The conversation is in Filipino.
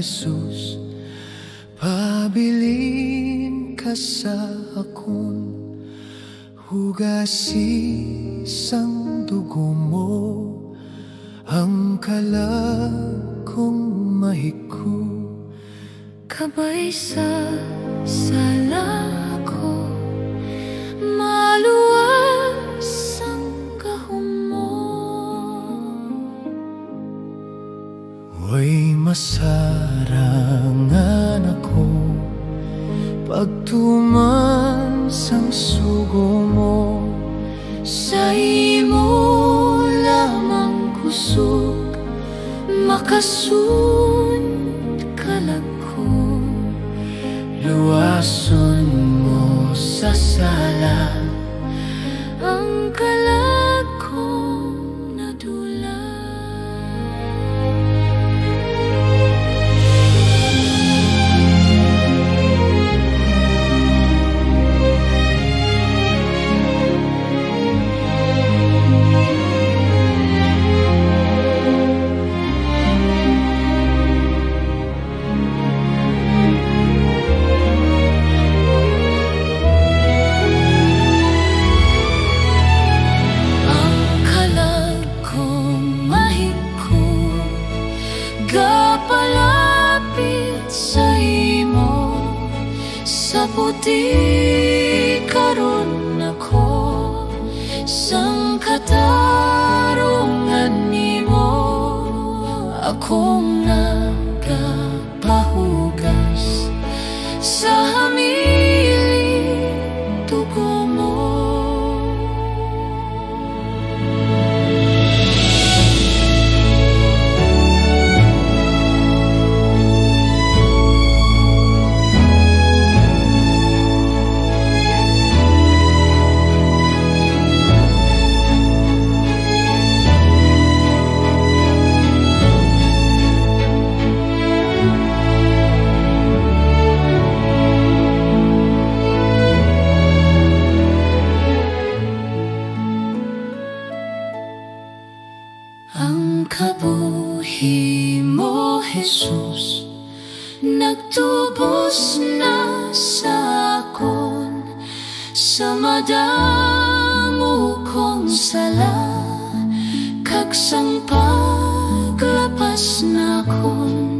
Jesus, pabilin ka sa akon, hugasis ang dugo mo, ang kalag kong mahiko. Kabay sa sala ko, maluwas ang gahom mo. Huwag masarangan ako, pagtuman sang sugo mo. Sa imo lamang kusog, makasund kalag ko. Luwason mo sa sala ang kalag kong nadula. Palapit sa imo, sa puti karon ako, sang katarungan nimo, akong nagapahugas sa hamiling dugo mo. Ang kabuhi mo, Jesus, nagtubos na sa akon, sa madamo kong sala, kag sang paglapas na akon.